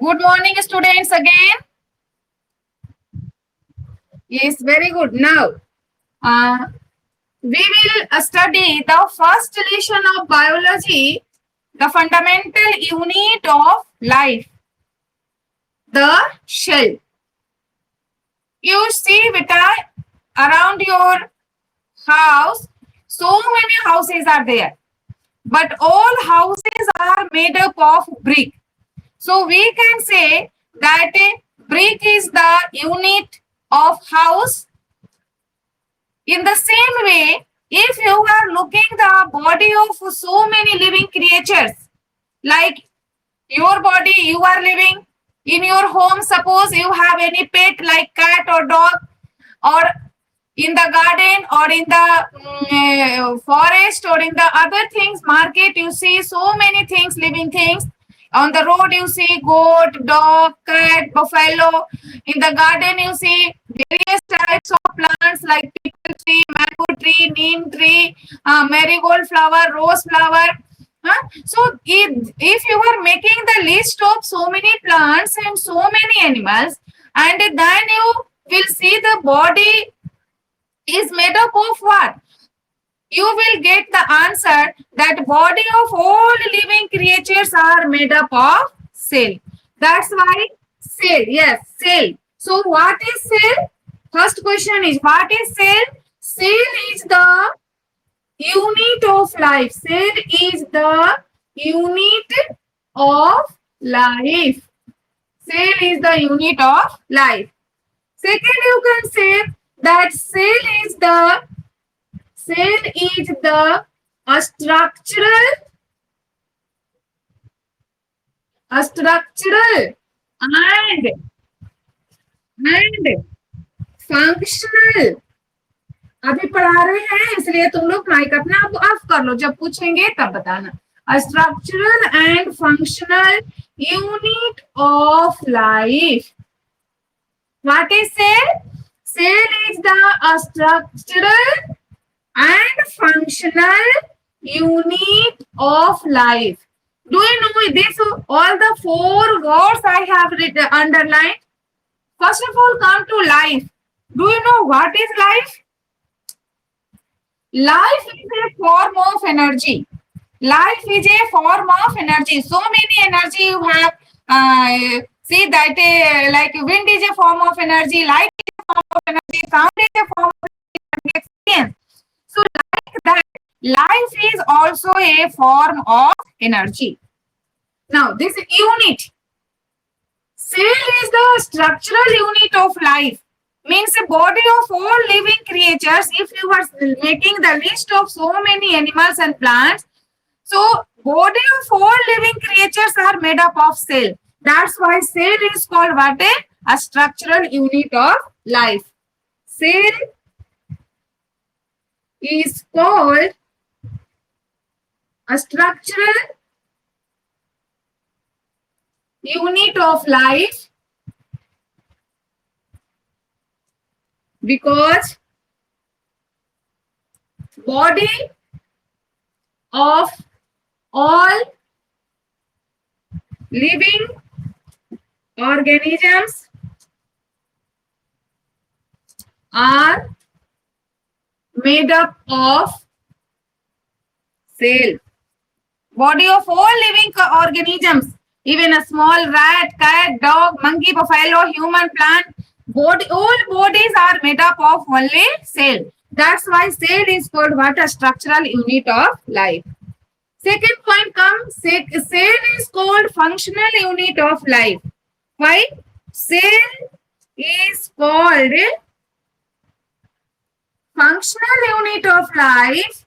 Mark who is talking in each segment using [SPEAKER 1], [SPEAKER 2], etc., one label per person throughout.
[SPEAKER 1] Good morning, students, again. Yes, very good. Now, uh, we will study the first lesson of biology, the fundamental unit of life, the cell. You see, beta, around your house, so many houses are there, but all houses are made up of brick. So we can say that brick is the unit of house. In the same way, if you are looking the body of so many living creatures, like your body, you are living in your home, suppose you have any pet like cat or dog, or in the garden, or in the forest, or in the other things, market, you see so many things, living things. On the road, you see goat, dog, cat, buffalo. In the garden, you see various types of plants like pickle tree, mango tree, neem tree, marigold flower, rose flower. So if you are making the list of so many plants and so many animals, and then you will see the body is made up of what? You will get the answer that body of all living creatures are made up of cell. That's why cell. Yes, cell. So what is cell? First question is, what is cell? Cell is the unit of life. Cell is the unit of life. Cell is the unit of life. Second, you can say that cell is the structural and functional. अभी पढ़ा रहे हैं इसलिए तुम लोग mic अपना of कर लो, जब पूछेंगे तब बताना. A structural and functional unit of life. What is cell? Cell is the structural and functional unit of life. Do you know this? All the four words I have underlined. First of all, come to life. Do you know what is life? Life is a form of energy. Life is a form of energy. So many energy you have. See that like wind is a form of energy, light is a form of energy, sound is a form of experience. So like that, life is also a form of energy. Now this unit, cell is the structural unit of life. Means a body of all living creatures. If you are making the list of so many animals and plants, so body of all living creatures are made up of cell. That's why cell is called what? A structural unit of life. Cell is called a structural unit of life because body of all living organisms are made up of cell. Body of all living organisms, even a small rat, cat, dog, monkey, buffalo, human, plant, body, all bodies are made up of only cell. That's why cell is called what? A structural unit of life. Second point comes, cell is called functional unit of life. Why? Cell is called functional unit of life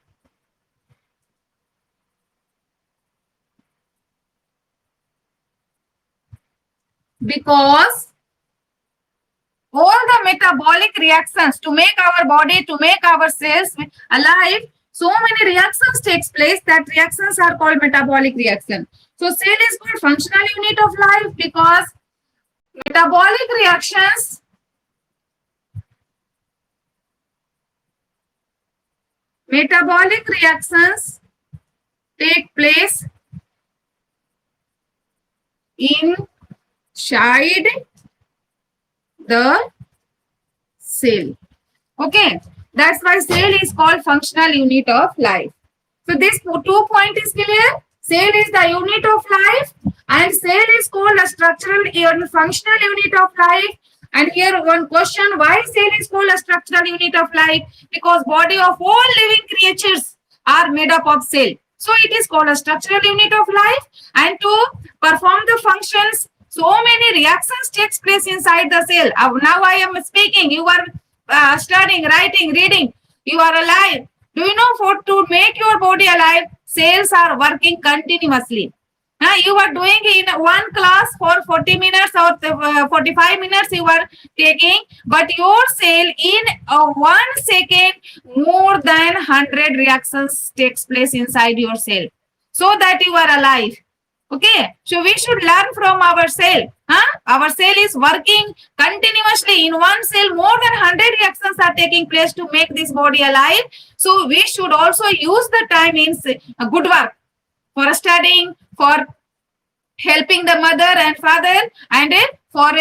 [SPEAKER 1] because all the metabolic reactions to make our body, to make our cells alive, so many reactions takes place. That reactions are called metabolic reaction. So cell is called functional unit of life because metabolic reactions take place in inside the cell. Okay, that's why cell is called functional unit of life. So this 2 point is clear. Cell is the unit of life, and cell is called a structural and functional unit of life. And here one question: why cell is called a structural unit of life? Because body of all living creatures are made up of cell. So it is called a structural unit of life. And to perform the functions, so many reactions takes place inside the cell. Now I am speaking. You are studying, writing, reading. You are alive. Do you know, for to make your body alive, cells are working continuously. You are doing in one class for 40 minutes or 45 minutes you are taking, but your cell in 1 second more than 100 reactions takes place inside your cell, so that you are alive. Okay, so we should learn from our cell. Our cell is working continuously. In one cell, more than 100 reactions are taking place to make this body alive. So we should also use the time in good work, for studying, for helping the mother and father, and for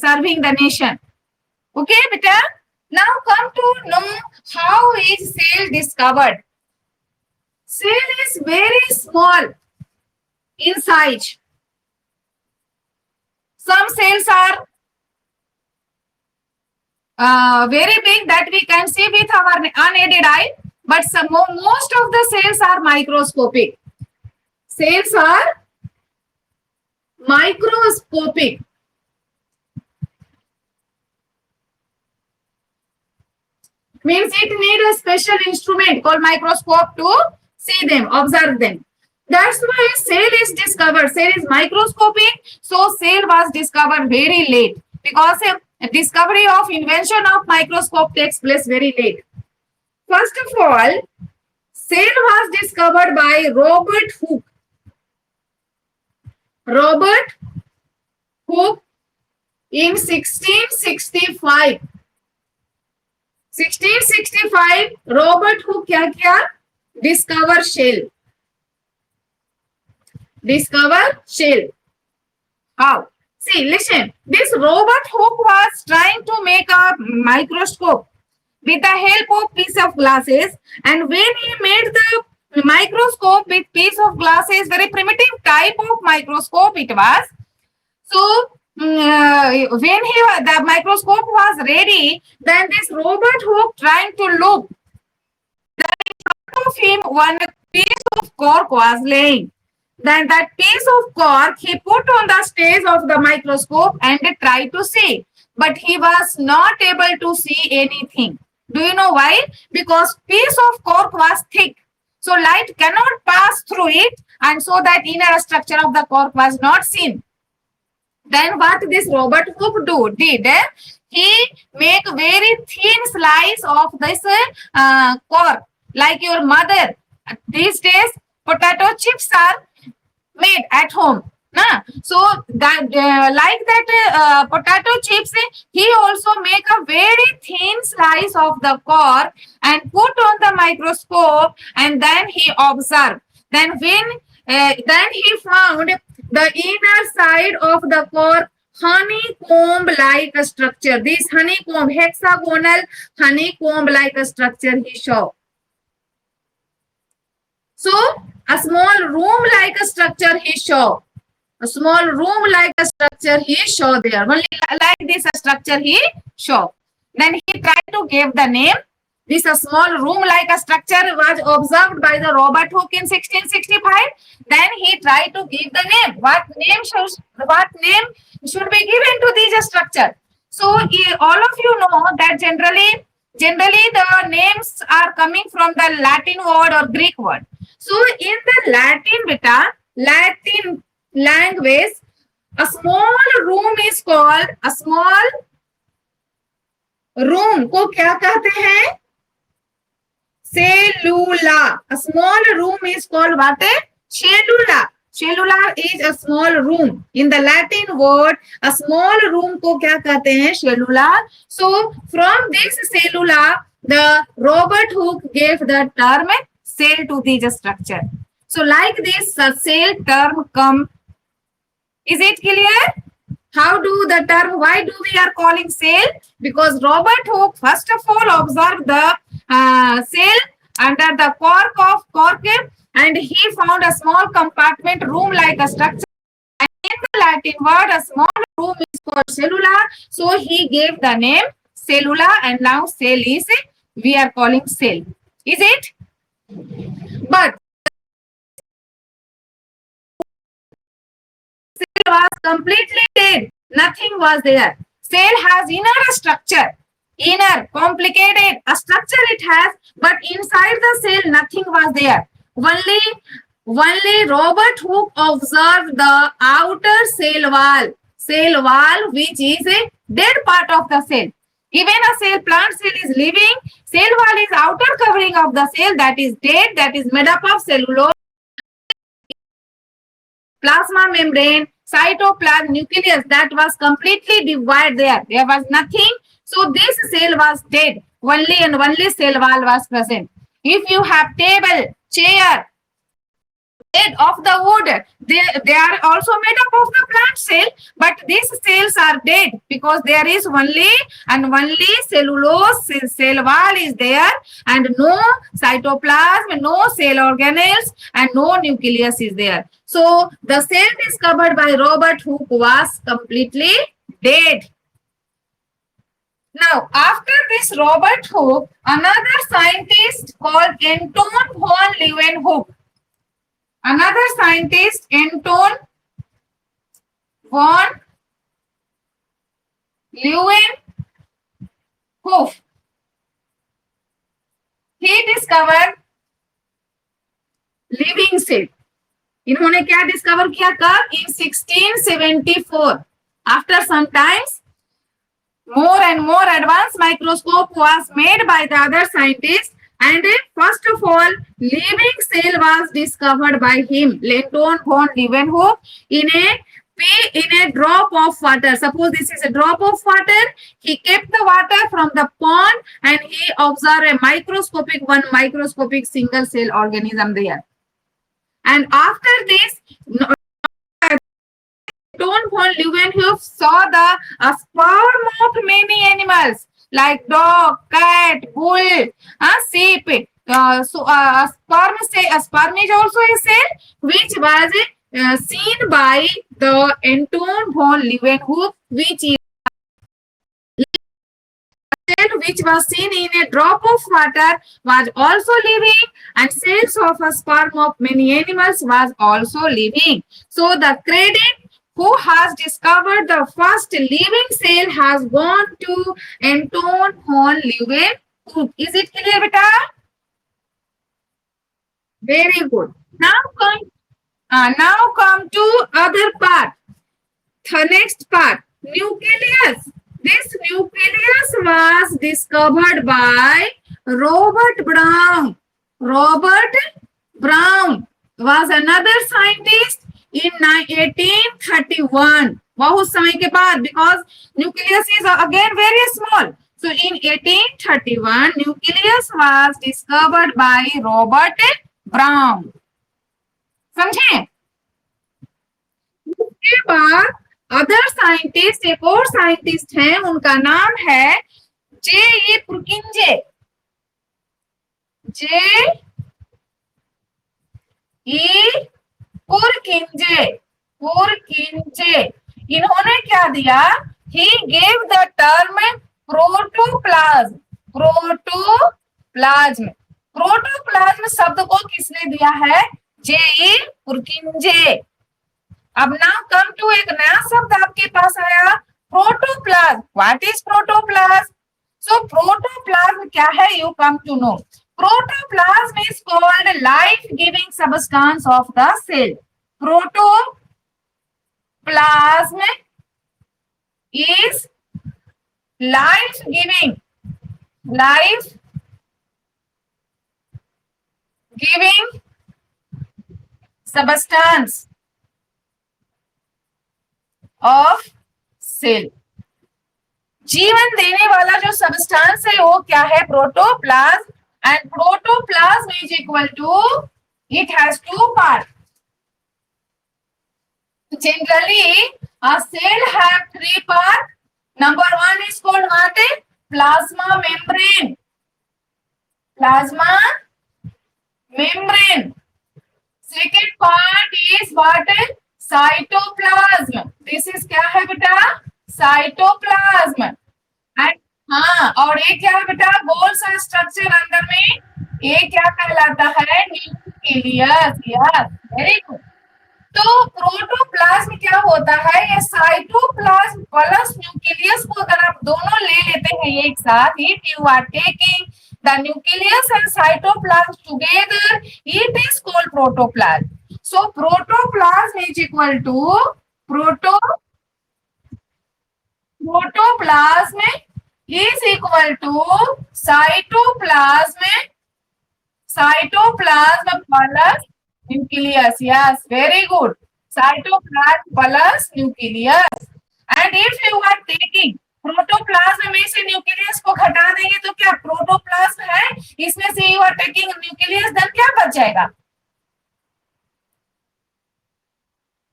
[SPEAKER 1] serving the nation. Okay, beta. Now come to know how is cell discovered. Cell is very small in size. Some cells are very big that we can see with our unaided eye, but most of the cells are microscopic. Cells are microscopic. Means it need a special instrument called microscope to see them, observe them. That's why cell is discovered. Cell is microscopic, so cell was discovered very late, because a discovery of invention of microscope takes place very late. First of all, cell was discovered by Robert Hooke. Robert Hooke in 1665. 1665 Robert Hooke क्या किया? Discover shell. Discover shell. How? See, listen. This Robert Hooke was trying to make a microscope with the help of piece of glasses, and when he made the microscope with piece of glasses, very primitive type of microscope it was. So when the microscope was ready, then this Robert Hooke trying to look. Then in front of him one piece of cork was laying. Then that piece of cork he put on the stage of the microscope and tried to see, but he was not able to see anything. Do you know why? Because piece of cork was thick, so light cannot pass through it, and so that inner structure of the cork was not seen. Then what this Robert Hooke did, he make very thin slice of this cork, like your mother. These days, potato chips are made at home. So that like that potato chips, he also make a very thin slice of the cork and put on the microscope, and then he observed. Then then he found the inner side of the cork honeycomb-like structure. This honeycomb, hexagonal honeycomb-like structure he saw. So a small room-like structure he saw. A small room-like structure he saw there. Only like this structure he saw. Then he tried to give the name. This small room-like structure was observed by the Robert Hooke in 1665. Then he tried to give the name. What name should be given to this structure? So all of you know that generally the names are coming from the Latin word or Greek word. So in the Latin language, a small room is called, a small room को क्या कहते हैं? Cellula. A small room is called what? Cellula. Cellula is a small room. In the Latin word, a small room को क्या कहते हैं? Cellula. So from this cellula, the Robert Hooke gave the term cell to this structure. So like this cell term come. Is it clear? How do the term, why do we are calling cell? Because Robert Hooke first of all observed the cell under the cork of cork, and he found a small compartment room like a structure. And in the Latin word, a small room is called cellula. So he gave the name cellula, and now cell is, we are calling cell. Is it? But cell was completely dead. Nothing was there. Cell has inner structure. Inner, complicated, a structure it has, but inside the cell nothing was there. Only Robert Hooke observed the outer cell wall which is a dead part of the cell. Even a cell, plant cell is living, cell wall is outer covering of the cell that is dead, that is made up of cellulose, plasma membrane, cytoplasm, nucleus, that was completely divided there. There was nothing. So this cell was dead. Only and only cell wall was present. If you have table, chair, made of the wood, they are also made up of the plant cell, but these cells are dead because there is only and only cellulose cell wall is there, and no cytoplasm, no cell organelles, and no nucleus is there. So the cell discovered by Robert Hooke was completely dead. Now, after this Robert Hooke, another scientist called Anton von Leeuwenhoek. Another scientist, Anton von Leeuwenhoek. He discovered living cell. इन्होंने क्या discover किया? कब? In 1674. After some times, more and more advanced microscope was made by the other scientists, and first of all, living cell was discovered by him, Anton von Leeuwenhoek, in a drop of water. Suppose this is a drop of water. He kept the water from the pond and he observed a microscopic single cell organism there. And after this, Anton von Leeuwenhoek saw the sperm of many animals like dog, cat, bull, sheep. Sperm is also a cell which was seen by the Anton von Leeuwenhoek, which is cell which was seen in a drop of water was also living, and cells of a sperm of many animals was also living. So the credit who has discovered the first living cell has gone to Anton von Leeuwenhoek. Is it clear, beta? Very good. Now come to other part. The next part, nucleus. This nucleus was discovered by Robert Brown. Robert Brown was another scientist in 1831. बहुत समय के बाद, because nucleus is again very small. So in 1831, nucleus was discovered by Robert Brown. समझे? उसके बाद other scientist, एक और scientist हैं, उनका नाम है जे पुरकिंजे. पुरकिंजे. इन्होंने क्या दिया? He gave the term protoplasm. Protoplasm शब्द को किसने दिया है? जे पुरकिंजे. अब नाउ कम टू एक नया शब्द आपके पास आया, protoplasm. What is protoplasm? So protoplasm क्या है? You come to know. Protoplasm is called life-giving substance of the cell. Protoplasm is life-giving substance of cell. जीवन देने वाला जो सबस्टांस है वो क्या है? Protoplasm. And protoplasm is equal to, it has two parts. Generally, A cell have three parts. Number one is called what? Plasma membrane. Plasma membrane. Second part is what? Cytoplasm. This is क्या है बेटा? Cytoplasm. And हाँ, और ये क्या है बेटा? गोल सा स्ट्रक्चर अंदर में, ये क्या कहलाता है? न्यूक्लियस. Yes, very good. तो प्रोटोप्लाज्म क्या होता है? ये साइटोप्लाज्म प्लस न्यूक्लियस को अगर आप दोनों ले लेते हैं एक साथ, if you are taking the nucleus and cytoplasm together, it is called protoplasm. So protoplasm is equal to protoplasm is equal to cytoplasm plus nucleus. Yes, very good. Cytoplasm plus nucleus. And if you are taking protoplasm में से nucleus को घटा देंगे तो क्या protoplasm है, इसमें से you are taking nucleus, then क्या बच जाएगा?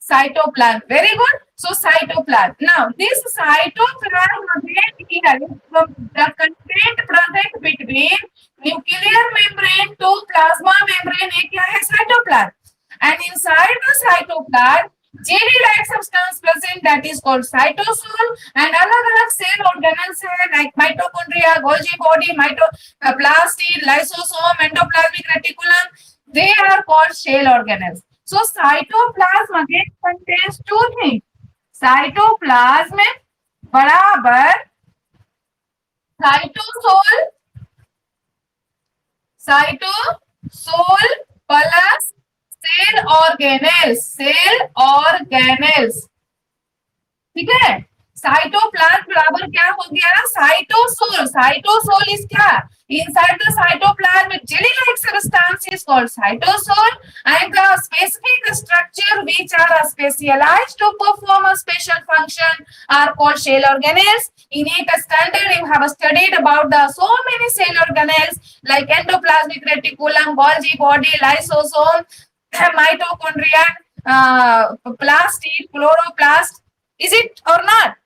[SPEAKER 1] Cytoplasm. Very good. So cytoplasm. Now this cytoplasm again here from the content present between nuclear membrane to plasma membrane. ये क्या है? Cytoplasm. And inside the cytoplasm, jelly-like substance present, that is called cytosol. And अलग-अलग cell organelles है like mitochondria, Golgi body, plastid, lysosome, endoplasmic reticulum. They are called cell organelles. So cytoplasm again contains two things. Cytoplasm बराबर cytosol plus cell organelles. ठीक है? Cytoplasm बराबर क्या हो गया? Cytosol is क्या? Inside the cytoplasm, jelly-like substance is called cytosol, and the specific structure which are specialized to perform a special function are called cell organelles. In 8th standard, you have studied about the so many cell organelles like endoplasmic reticulum, Golgi body, lysosome, mitochondria, plastid, chloroplast. Is it or not?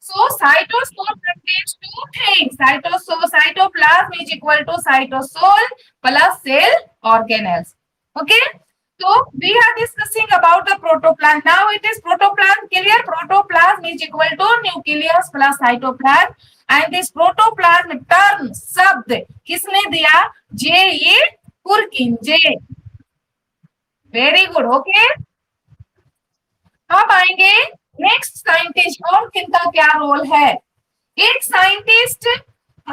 [SPEAKER 1] So cytosol contains two things. Cytoplasm is equal to cytosol plus cell organelles. Okay. So we are discussing about the protoplasm. Now it is protoplasm clear. Protoplasm is equal to nucleus plus cytoplasm. And this protoplasm term शब्द किसने दिया? J.E. Purkin. J. Very good. Okay. अब आएंगे next scientist. और किनका क्या role है? एक साइंटिस्ट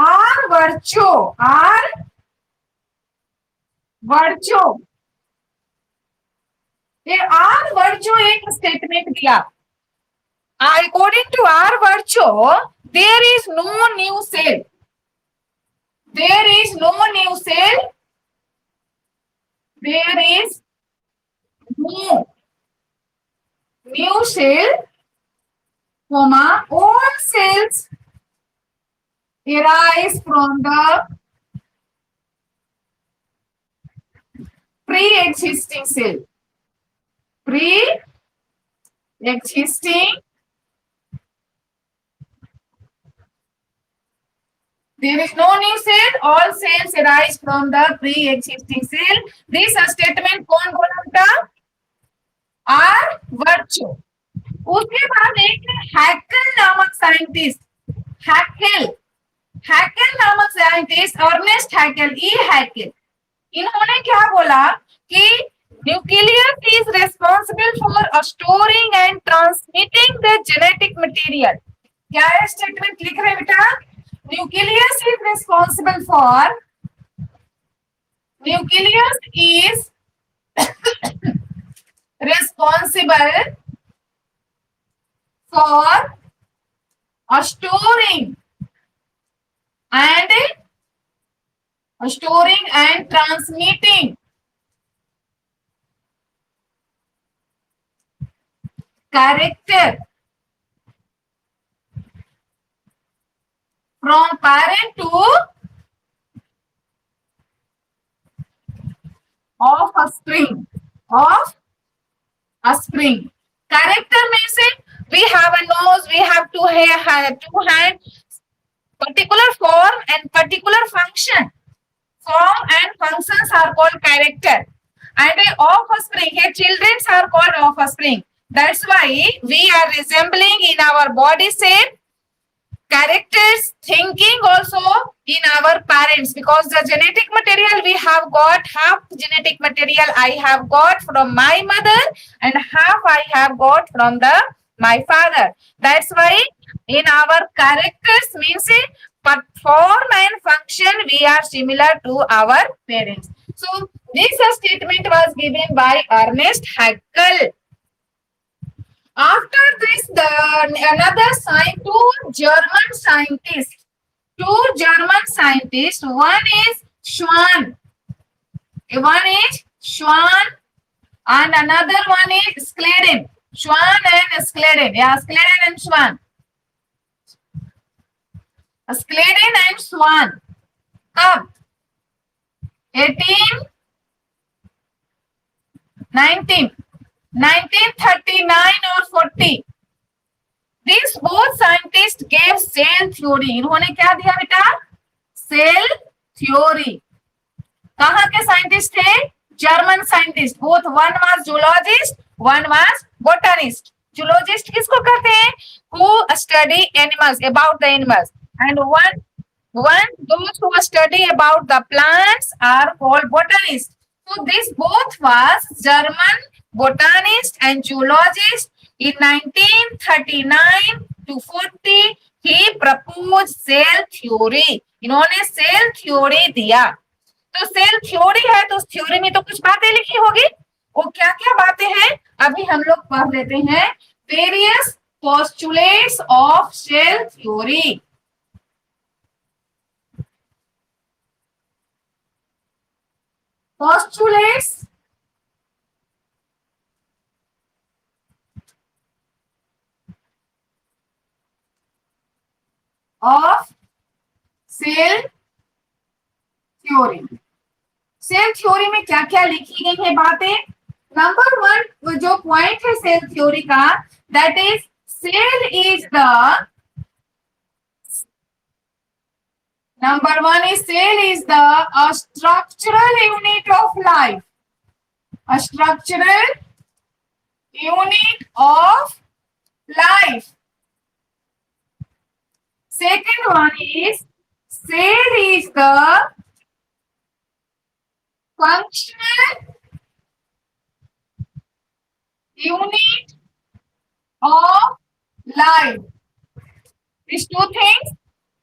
[SPEAKER 1] आर वर्चो. ये आर वर्चो एक स्टेटमेंट दिया. According to R Virchow, there is no new cell. There is no new cell, comma, all cells arise from the pre-existing cell. There is no new cell, all cells arise from the pre-existing cell. This statement कौन बोला था? Are वर्चो. उसके बाद एक Hückel नामक scientist, Hückel नामक scientist, Ernest Hückel, इन्होंने क्या बोला कि nucleus is responsible for storing and transmitting the genetic material. क्या है स्टेटमेंट लिख रहे बेटा? Nucleus is responsible for storing and transmitting character from parent to offspring. Character में से We have a nose, we have two hair, two hands, particular form and particular function. Form and functions are called character. And offspring, here children are called offspring. That's why we are resembling in our body shape, characters, thinking also in our parents, because the genetic material we have got, half genetic material I have got from my mother and half I have got from my father. That's why in our characters means but form and function we are similar to our parents. So this statement was given by Ernest Haeckel. After this, two German scientists. Two German scientists. One is Schwann. And another one is Sladen. Schwann and Sladen. Yeah, Sladen and Schwann. Sladen and Schwann. Kab? 1939 और 40. These both scientists gave cell theory. इन्होंने क्या दिया बेटा? Cell theory. कहाँ के scientist थे? German scientist. Both one was zoologist, one was botanist. Zoologist किसको कहते हैं? Who study animals, about the animals, and one those who study about the plants are called botanists. So this both was German botanist and zoologist. In 1939 to 40 he proposed cell theory. इन्होंने cell theory दिया. तो cell theory है तो उस theory में तो कुछ बातें लिखी होगी. वो क्या क्या बातें हैं अभी हम लोग पढ़ लेते हैं. Various postulates of cell theory. Postulates of cell theory. Cell theory में क्या क्या लिखी गई है बातें. नंबर 1 जो पॉइंट है सेल थ्योरी का, that is cell is the Number 1 is cell is a structural unit of life. A structural unit of life. Second one is cell is the functional unit of life. These two things.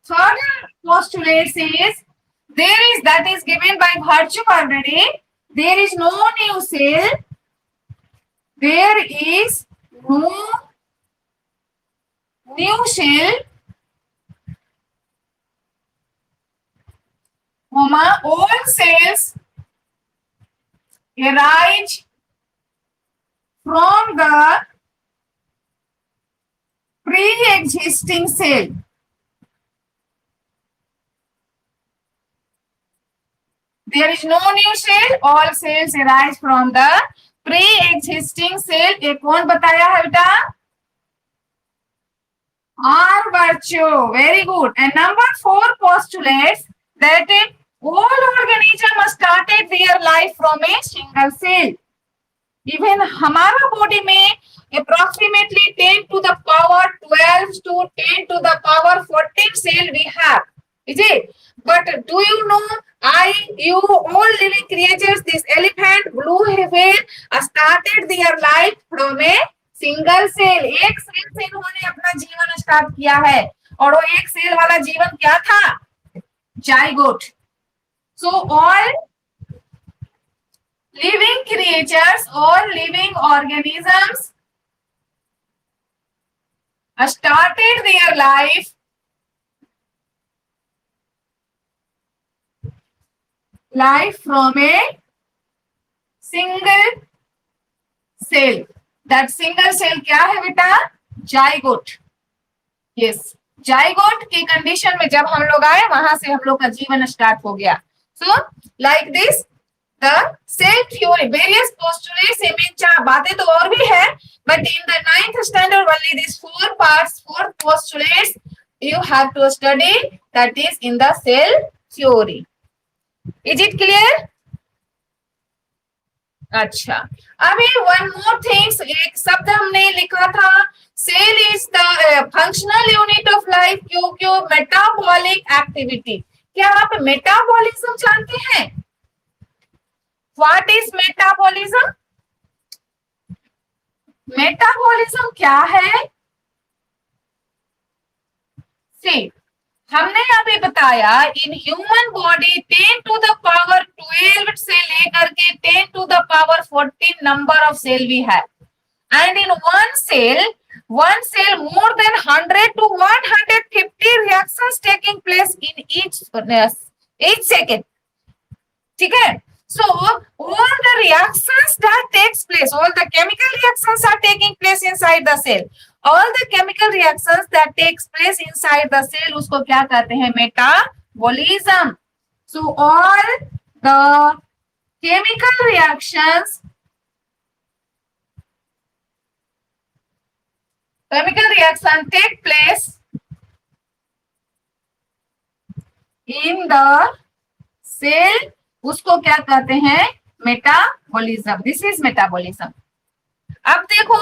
[SPEAKER 1] Third postulate is there is, that is given by virtue already, there is no new cell, there is no new cell, all cells arise from the pre-existing cell. There is no new cell, all cells arise from the pre-existing cell. ये कौन बताया है बेटा? R virtue. Very good. And number 4 postulates that all organisms started their life from a single cell. Even हमारा body में approximately 10 to the power 12 to 10 to the power 14 cell we have. Is it? But do you know, you all living creatures, this elephant, blue whale, started their life from a single cell. एक cell से इन्होंने अपना जीवन start किया है और वो एक सेल वाला जीवन क्या था? Zygote. So all living creatures, all living organisms started their life from a single cell. That single cell क्या है बेटा? जाइगोट. Yes, जाइगोट की कंडीशन में जब हम लोग आए वहां से हम लोग का जीवन स्टार्ट हो गया. So like this, the cell theory, various postulates, इमेज बातें तो और भी है, but in the 9th standard only this 4 parts, 4 postulates you have to study, that is in the cell theory. Is it clear? अच्छा, अभी वन मोर थिंग्स, एक शब्द हमने लिखा था, cell is the functional unit of life, क्यों metabolic activity. क्या आप मेटाबॉलिज्म जानते हैं? What is metabolism? मेटाबॉलिज्म क्या है? सी, हमने अभी बताया in human body 10 to the power 12 से लेकर के 10 to the power 14 number of cell we है, and in one cell more than 100 to 150 reactions taking place in each second. ठीक है, so all the reactions that takes place, all the chemical reactions are taking place inside the cell, all the chemical reactions that takes place inside the cell, उसको क्या कहते हैं? Metabolism. So all the chemical reactions take place in the cell, उसको क्या कहते हैं? Metabolism. This is metabolism. अब देखो,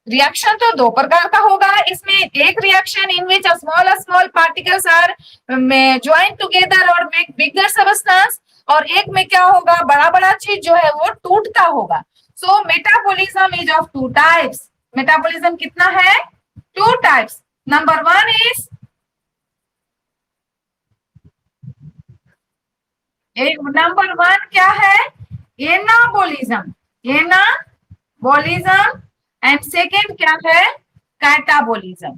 [SPEAKER 1] रिएक्शन तो दो प्रकार का होगा इसमें, एक reaction in which small particles are join together और मेक बिगर सबस्टेंस, और एक में क्या होगा? बड़ा बड़ा चीज जो है वो टूटता होगा. So metabolism is of two types. Metabolism कितना है? Two types. Number one is, number one क्या है? एनाबॉलिज्म. एनाबॉलिज्म. एंड सेकेंड क्या है? कैटाबॉलिज्म.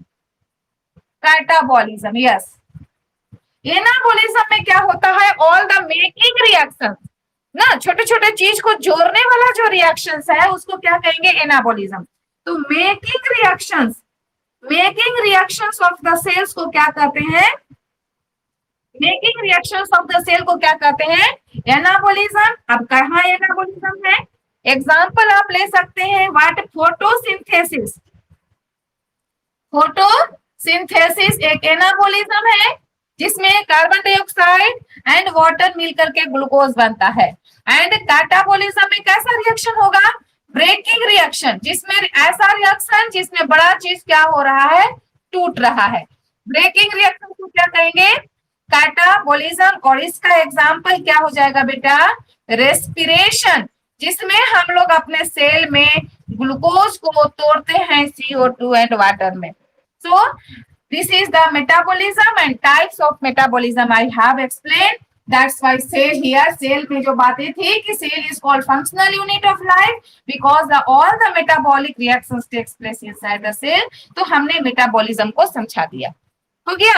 [SPEAKER 1] Catabolism, yes. एनाबॉलिज्म में क्या होता है? ऑल द मेकिंग रिएक्शन ना, छोटे छोटे चीज को जोड़ने वाला जो रिएक्शंस है उसको क्या कहेंगे? एनाबॉलिज्म. तो making reactions of the cells को क्या कहते हैं? Making reactions of the cell को क्या कहते हैं? एनाबॉलिज्म. अब कहाँ एनाबॉलिज्म है? एग्जाम्पल आप ले सकते हैं. व्हाट? फोटोसिंथेसिस. फोटोसिंथेसिस एक एनाबॉलिज्म है जिसमें कार्बन डाइऑक्साइड एंड वाटर मिलकर के ग्लूकोज बनता है. एंड कैटाबॉलिज्म में कैसा रिएक्शन होगा? ब्रेकिंग रिएक्शन, जिसमें ऐसा रिएक्शन जिसमें बड़ा चीज क्या हो रहा है? टूट रहा है. ब्रेकिंग रिएक्शन को क्या कहेंगे? कैटाबॉलिज्म. और इसका एग्जाम्पल क्या हो जाएगा बेटा? रेस्पिरेशन, जिसमें हम लोग अपने सेल में ग्लूकोज को तोड़ते हैं CO2 एंड वाटर में. So this is the metabolism and types of metabolism I have explained. That's why cell here, cell में जो बातें थी कि cell is called functional unit of life because all the metabolic reactions takes place inside the cell. तो हमने metabolism को समझा दिया. हो गया?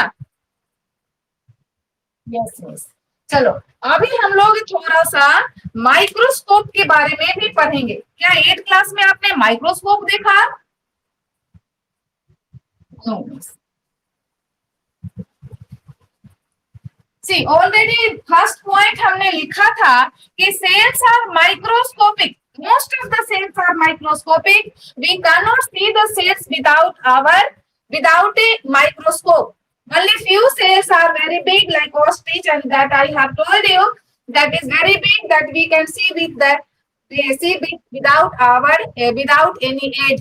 [SPEAKER 1] यस. चलो, अभी हम लोग थोड़ा सा माइक्रोस्कोप के बारे में भी पढ़ेंगे. क्या 8th क्लास में आपने माइक्रोस्कोप देखा? See, already फर्स्ट पॉइंट हमने लिखा था कि cells are microscopic. Most of the cells are microscopic. We cannot see the cells without a microscope. Only few cells are very big, like ostrich, and that I have told you that is very big, that we can see without any aid.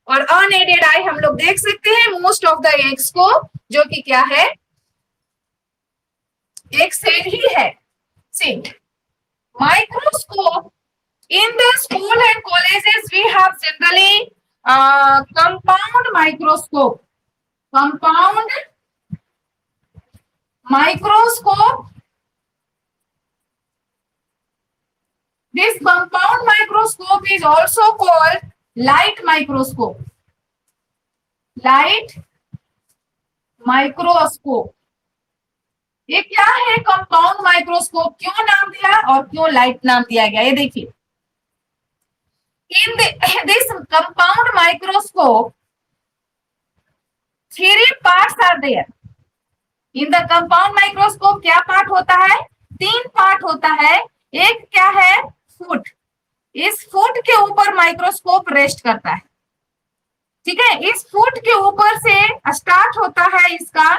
[SPEAKER 1] और unaided eye हम लोग देख सकते हैं most of the eggs को, जो कि क्या है? एक सेल ही है. See, microscope in the school and colleges we have generally compound microscope. Compound microscope. This compound microscope is also called light microscope. Light microscope. ये क्या है? Compound microscope. क्यों नाम दिया और क्यों लाइट नाम दिया गया? ये देखिए, in this compound microscope 3 parts are there. In the compound microscope क्या पार्ट होता है? 3 पार्ट होता है. एक क्या है, फुट। इस फुट के ऊपर माइक्रोस्कोप रेस्ट करता है, ठीक है। इस फुट के ऊपर से स्टार्ट होता है इसका,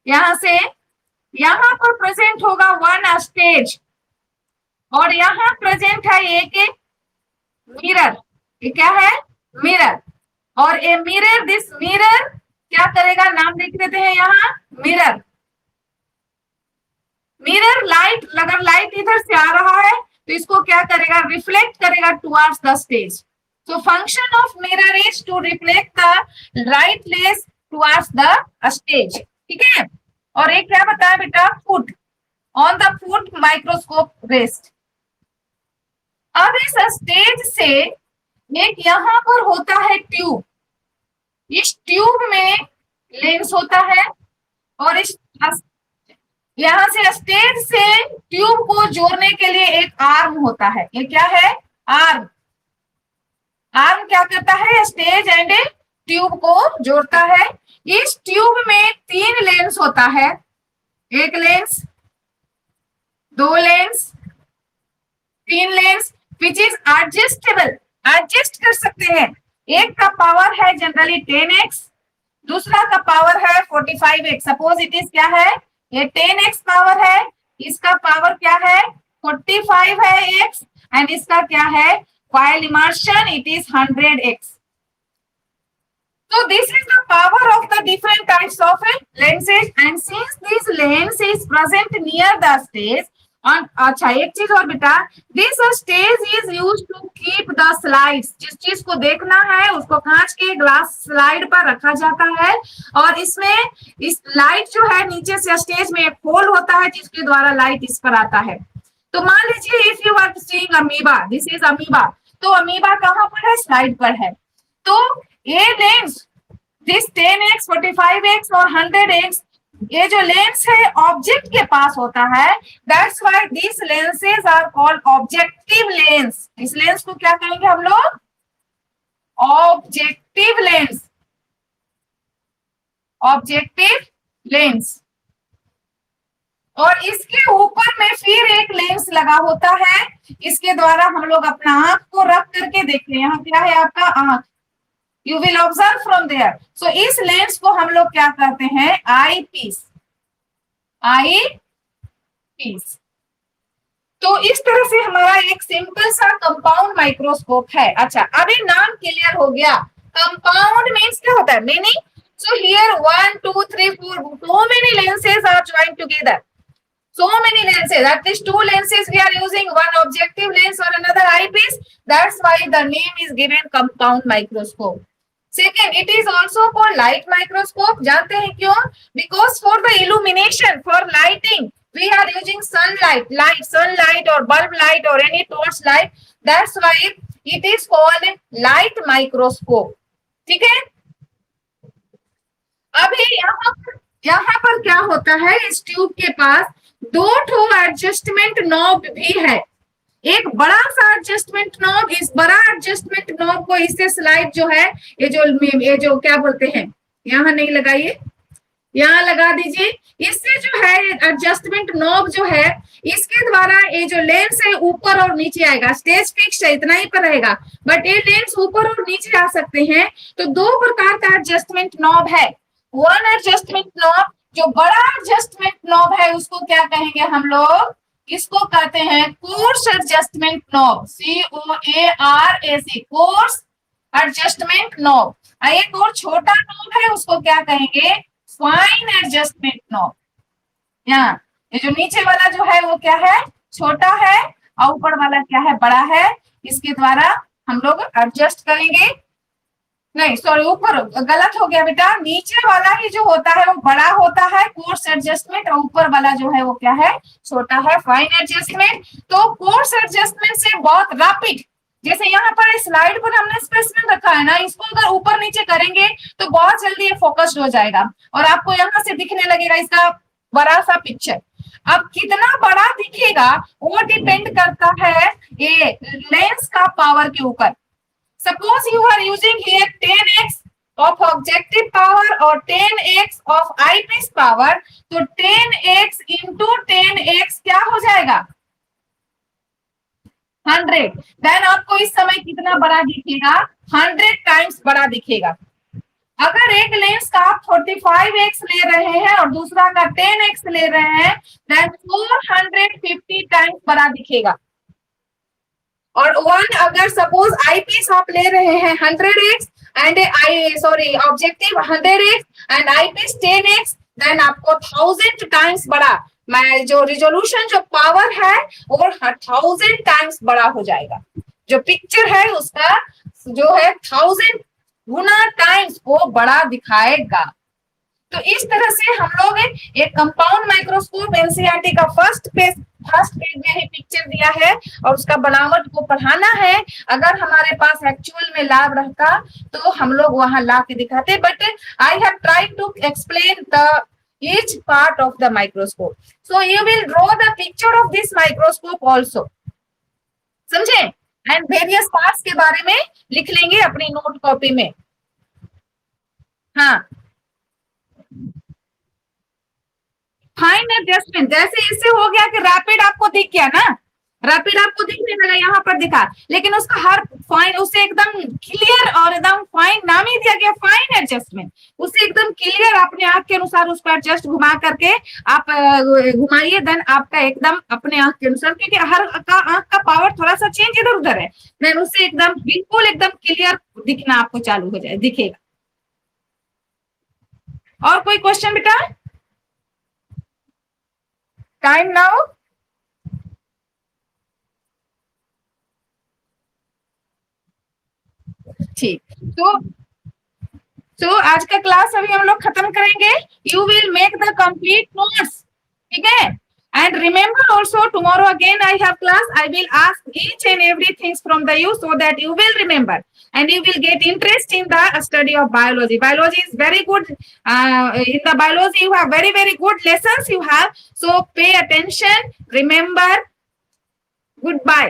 [SPEAKER 1] यहां से यहां पर प्रेजेंट होगा वन स्टेज, और यहां प्रेजेंट है एक मिरर। ये क्या है, मिरर। और ए मिरर, दिस मिरर क्या करेगा, नाम लिख देते हैं यहाँ, मिरर। मिरर लाइट, अगर लाइट इधर से आ रहा है तो इसको क्या करेगा, रिफ्लेक्ट करेगा towards the stage. So function of mirror is to reflect the light rays towards the stage, ठीक है। और एक क्या बताया बेटा, foot, on the foot microscope rest. अब इस स्टेज से एक यहाँ पर होता है ट्यूब, इस ट्यूब में लेंस होता है, और इस यहां से स्टेज से ट्यूब को जोड़ने के लिए एक आर्म होता है। ये क्या है, आर्म। आर्म क्या करता है, स्टेज एंड ट्यूब को जोड़ता है। इस ट्यूब में 3 लेंस होता है, एक lens, 2 lens, 3 lens, which is adjustable, adjust कर सकते हैं। एक का पावर है जनरली 10x, दूसरा का पावर है 45x। सपोज इट इज क्या है, ये 10x पावर है, इसका पावर क्या है 45 है x, एंड इसका क्या है, while immersion it is 100x. So this is the power of the different types of lenses, and since this lens is present near the stage, और अच्छा एक चीज और बेटा, this stage is use to keep the slides. जिस चीज को देखना है उसको कांच के ग्लास स्लाइड पर रखा जाता है, और इसमें इस लाइट जो है नीचे से स्टेज में एक होल होता है जिसके द्वारा लाइट इस पर आता है। तो मान लीजिए if you are seeing amoeba, this is amoeba, तो अमीबा कहाँ पर है, स्लाइड पर है। तो ये लेंस, दिस 10x, 45x और 100x, ये जो लेंस है ऑब्जेक्ट के पास होता है, that's why this lenses are called objective lens. इस लेंस को क्या कहेंगे हम लोग, ऑब्जेक्टिव लेंस, ऑब्जेक्टिव लेंस। और इसके ऊपर में फिर एक लेंस लगा होता है, इसके द्वारा हम लोग अपना आंख को रख करके देखते हैं। यहाँ क्या है आपका आंख, you will observe from there. So इस लेंस को हम लोग क्या कहते हैं, आई पीस, आई पीस। तो इस तरह से हमारा एक सिंपल सा कंपाउंड माइक्रोस्कोप है। अच्छा, अभी नाम क्लियर हो गया। कंपाउंड मीन्स क्या होता है, meaning. So here 1 2 3 4 so many lenses are joined together, so many lenses, at least 2 lenses we are using, one objective lens or another eyepiece, that's why the name is given compound microscope. Second, it is also called light microscope. जानते हैं क्यों, because for the illumination, for lighting we are using sunlight, sunlight or bulb light or any torch light, that's why it is called light microscope, ठीक है। अभी यहाँ पर क्या होता है, इस ट्यूब के पास 2 ठो एडजस्टमेंट नॉब भी है। एक बड़ा सा एडजस्टमेंट नॉब, इस बड़ा एडजस्टमेंट नॉब को इससे स्लाइड जो है, ये जो क्या बोलते हैं, यहाँ नहीं लगाइए, यहाँ लगा दीजिए। इससे जो है एडजस्टमेंट नॉब जो है, इसके द्वारा ये जो लेंस है ऊपर और नीचे आएगा। स्टेज फिक्स है, इतना ही पर रहेगा, बट ये लेंस ऊपर और नीचे आ सकते हैं। तो 2 प्रकार का एडजस्टमेंट नॉब है। वन एडजस्टमेंट नॉब, जो बड़ा एडजस्टमेंट नॉब है उसको क्या कहेंगे हम लोग, इसको कहते हैं course adjustment knob, COARS, course adjustment knob. एक और छोटा नॉब है उसको क्या कहेंगे, फाइन एडजस्टमेंट नॉब। यहाँ ये जो नीचे वाला जो है वो क्या है, छोटा है, और ऊपर वाला क्या है, बड़ा है। इसके द्वारा हम लोग एडजस्ट करेंगे, नहीं सॉरी, ऊपर गलत हो गया बेटा, नीचे वाला ही जो होता है वो बड़ा होता है, कोर्स एडजस्टमेंट, और ऊपर वाला जो है वो क्या है, छोटा है, फाइन एडजस्टमेंट। तो कोर्स एडजस्टमेंट से बहुत रैपिड, जैसे यहाँ पर स्लाइड पर हमने स्पेसिमेन रखा है ना, इसको अगर ऊपर नीचे करेंगे तो बहुत जल्दी ये फोकस्ड हो जाएगा और आपको यहाँ से दिखने लगेगा इसका बड़ा सा पिक्चर। अब कितना बड़ा दिखेगा वो डिपेंड करता है ये लेंस का पावर के ऊपर। Suppose you are using here 10x of objective power और 10x of eyepiece power, तो 10x into 10x क्या हो जाएगा 100। देन आपको इस समय कितना बड़ा दिखेगा 100 टाइम्स बड़ा दिखेगा। अगर एक लेंस का आप 45x ले रहे हैं और दूसरा का 10x ले रहे हैं देन 450 टाइम्स बड़ा दिखेगा। और वन अगर सपोज आईपीस आप ले रहे हैं 100x and objective 100x and eyepiece 10x then आपको 1000 टाइम्स बड़ा मैं जो रिजोल्यूशन जो पावर है वो 1000 टाइम्स बड़ा हो जाएगा। जो पिक्चर है उसका जो है 1000 गुना टाइम्स वो बड़ा दिखाएगा। तो इस तरह से हम लोग एक कंपाउंड माइक्रोस्कोप एनसीईआरटी का फर्स्ट पेज में ही पिक्चर दिया है और उसका बनावट को पढ़ाना है। अगर हमारे पास एक्चुअल में लैब रहता तो हम लोग वहां ला के दिखाते, but I have tried to explain the each part of the microscope. So you will draw the picture of this microscope also. समझे? एंड वेरियस पार्ट्स के बारे में लिख लेंगे अपनी नोट कॉपी में। हाँ, फाइन एडजस्टमेंट जैसे इससे हो गया कि रैपिड आपको दिख गया ना, रैपिड आपको दिखने लगा यहाँ पर दिखा, लेकिन उसका हर फाइन उसे एकदम क्लियर और एकदम फाइन नाम ही दिया गया फाइन एडजस्टमेंट। उसे एकदम क्लियर अपने आंख के अनुसार उसको एडजस्ट घुमा करके आप घुमाइए देन आपका एकदम अपने आंख के अनुसार, क्योंकि हर का आंख का पावर थोड़ा सा चेंज इधर उधर है, देन उससे एकदम बिल्कुल एकदम क्लियर दिखना आपको चालू हो जाए दिखेगा। और कोई क्वेश्चन बेटा? Time now. ठीक, तो आज का क्लास अभी हम लोग खत्म करेंगे। You will make the complete notes, ठीक है? And remember also tomorrow again I have class, I will ask each and everything from the you so that you will remember and you will get interest in the study of biology. Biology is very good. In the biology you have very good lessons you have, so pay attention, remember. Goodbye.